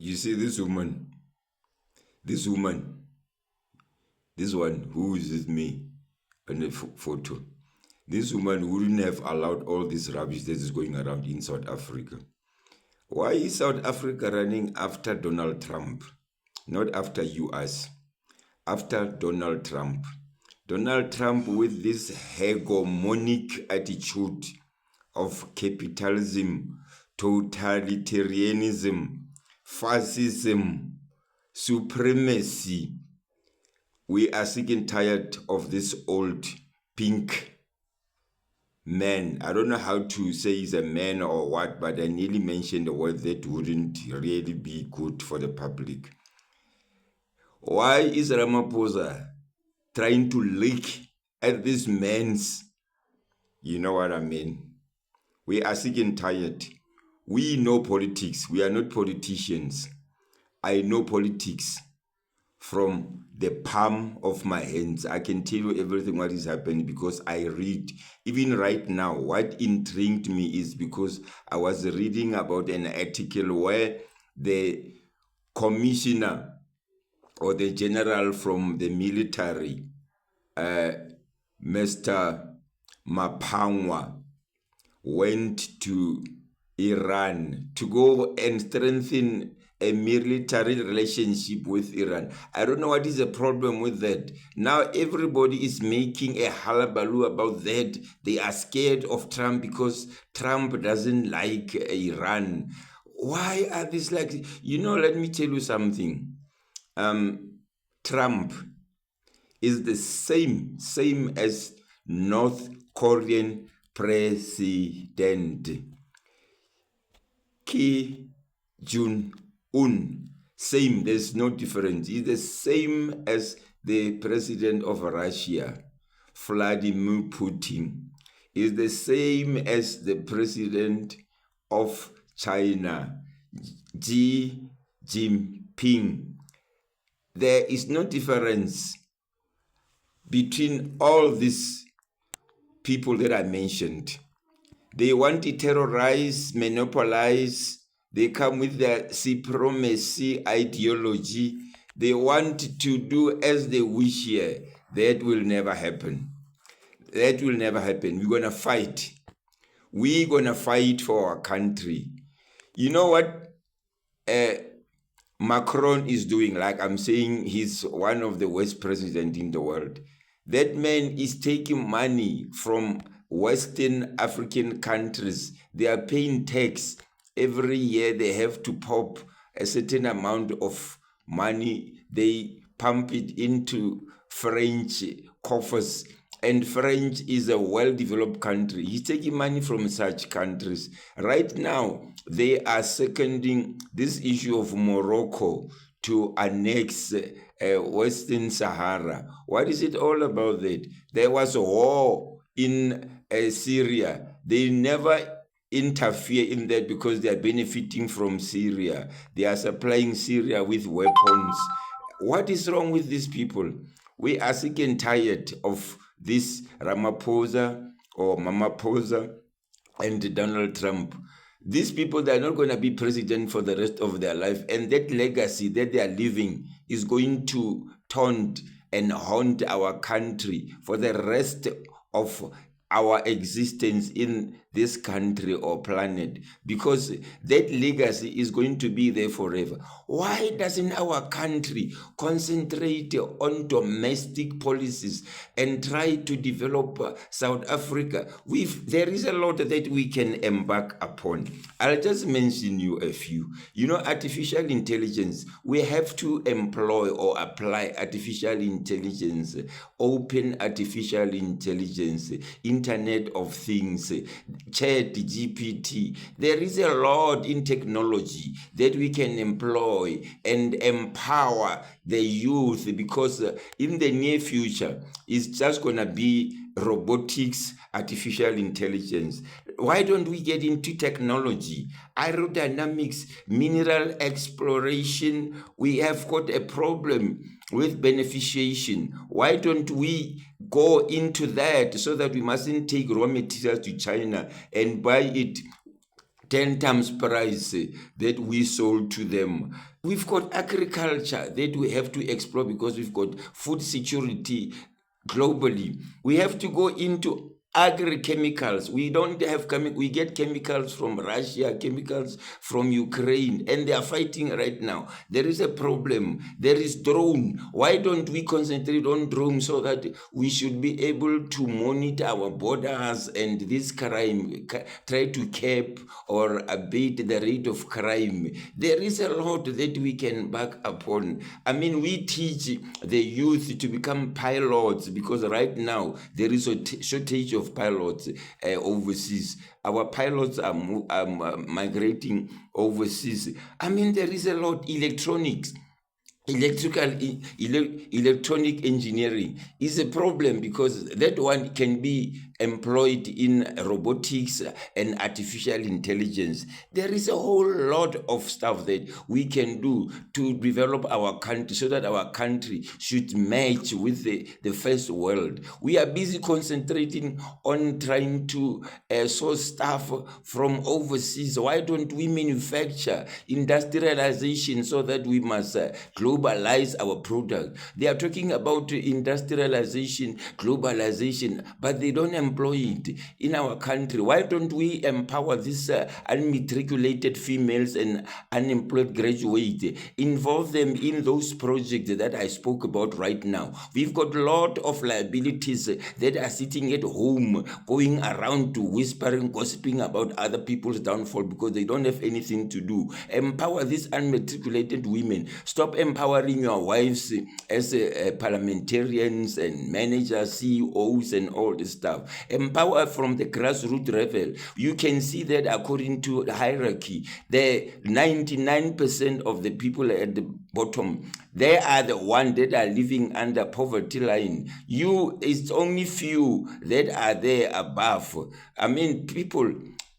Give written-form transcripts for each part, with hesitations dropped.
You see this one who is with me in the photo. This woman wouldn't have allowed all this rubbish that is going around in South Africa. Why is South Africa running after Donald Trump, not after US? After Donald Trump. Donald Trump with this hegemonic attitude of capitalism, totalitarianism, fascism, supremacy. We are sick and tired of this old pink man. I don't know how to say he's a man or what, but I nearly mentioned a word that wouldn't really be good for the public. Why is Ramaphosa trying to look at this man's, you know what I mean? We are sick and tired. We know politics. We are not politicians. I know politics from the palm of my hands. I can tell you everything what is happening because I read. Even right now, what intrigued me is because I was reading about an article where the commissioner or the general from the military, Mr. Mapangwa, went to Iran to go and strengthen a military relationship with Iran. I don't know what is the problem with that. Now everybody is making a hullabaloo about that. They are scared of Trump because Trump doesn't like Iran. Why are these like, let me tell you something. Trump is the same as North Korean president Kim Jong-un. Same, there's no difference. He's the same as the president of Russia, Vladimir Putin. Is the same as the president of China, Xi Jinping. There is no difference between all these people that I mentioned. They want to terrorize, monopolize. They come with their supremacy ideology. They want to do as they wish here. That will never happen. That will never happen. We're going to fight. We're going to fight for our country. You know what Macron is doing? Like I'm saying, he's one of the worst presidents in the world. That man is taking money from Western African countries. They are paying tax. Every year they have to pop a certain amount of money. They pump it into French coffers. And French is a well-developed country. He's taking money from such countries. Right now, they are seconding this issue of Morocco to annex Western Sahara. What is it all about that? There was a war in Syria. They never interfere in that because they are benefiting from Syria. They are supplying Syria with weapons. What is wrong with these people? We are sick and tired of this Ramaphosa or Mamaphosa and Donald Trump. These people, they are not going to be president for the rest of their life. And that legacy that they are leaving is going to taunt and haunt our country for the rest of our existence in this country or planet, because that legacy is going to be there forever. Why doesn't our country concentrate on domestic policies and try to develop South Africa? There is a lot that we can embark upon. I'll just mention you a few. Artificial intelligence, we have to employ or apply artificial intelligence, open artificial intelligence, Internet of Things, Chat GPT. There is a lot in technology that we can employ and empower the youth, because in the near future, it's just going to be robotics, artificial intelligence. Why don't we get into technology, aerodynamics, mineral exploration? We have got a problem with beneficiation. Why don't we go into that so that we mustn't take raw materials to China and buy it 10 times price that we sold to them. We've got agriculture that we have to explore because we've got food security globally. We have to go into agrochemicals. We don't have we get chemicals from Russia, chemicals from Ukraine, and they are fighting right now. There is a problem. There is drone. Why don't we concentrate on drone so that we should be able to monitor our borders and this crime, try to cap or abate the rate of crime? There is a lot that we can back upon. I mean, we teach the youth to become pilots because right now there is a shortage of pilots overseas. Our pilots are migrating overseas. I mean, there is a lot. Electronics, electronic engineering is a problem because that one can be employed in robotics and artificial intelligence. There is a whole lot of stuff that we can do to develop our country so that our country should match with the first world. We are busy concentrating on trying to source stuff from overseas. Why don't we manufacture industrialization so that we must globalize our product? They are talking about industrialization, globalization, but they don't employ it in our country. Why don't we empower these unmatriculated females and unemployed graduates, involve them in those projects that I spoke about right now? We've got a lot of liabilities that are sitting at home, going around to whispering, gossiping about other people's downfall because they don't have anything to do. Empower these unmatriculated women. Stop empowering your wives as parliamentarians and managers, CEOs, and all this stuff. Empower from the grassroots level. You can see that according to the hierarchy, the 99% of the people at the bottom, they are the ones that are living under poverty line. It's only few that are there above. I mean, people,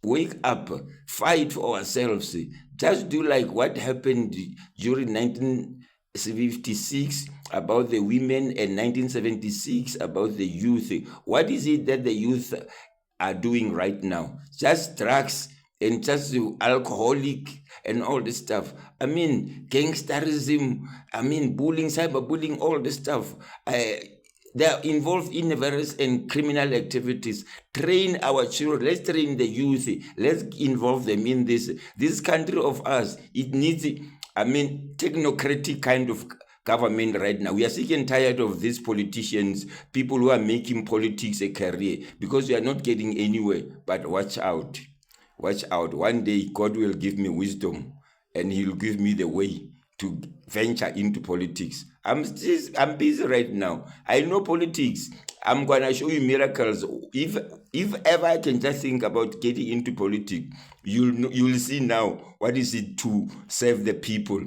wake up, fight for ourselves. Just do like what happened during 1956 about the women and 1976 about the youth. What is it that the youth are doing right now? Just drugs and just alcoholic and all this stuff. I mean, gangsterism, I mean, bullying, cyberbullying, all this stuff. They are involved in various and criminal activities. Train our children. Let's train the youth. Let's involve them in this. This country of ours, it needs, technocratic kind of government right now. We are sick and tired of these politicians, people who are making politics a career, because we are not getting anywhere. But watch out. Watch out. One day God will give me wisdom and He'll give me the way to venture into politics. I'm busy right now. I know politics. I'm gonna show you miracles. If ever I can just think about getting into politics, you'll see now what is it to serve the people.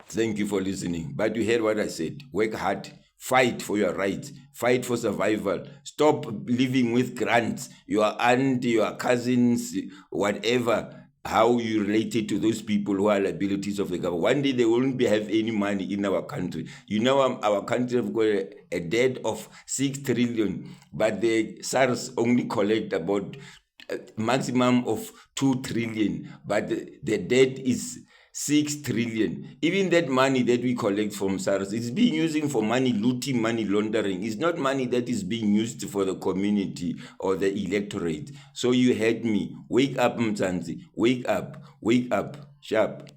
Thank you for listening. But you heard what I said. Work hard. Fight for your rights. Fight for survival. Stop living with grants. Your aunt, your cousins, whatever, how you related to those people who are liabilities of the government. One day they won't have any money in our country. You know, our country have got a debt of 6 trillion, but the SARS only collect about a maximum of 2 trillion, but the debt is 6 trillion. Even that money that we collect from SARS is being used for money looting, money laundering. It's not money that is being used for the community or the electorate. So you heard me. Wake up, Mzansi. Wake up. Wake up. Sharp.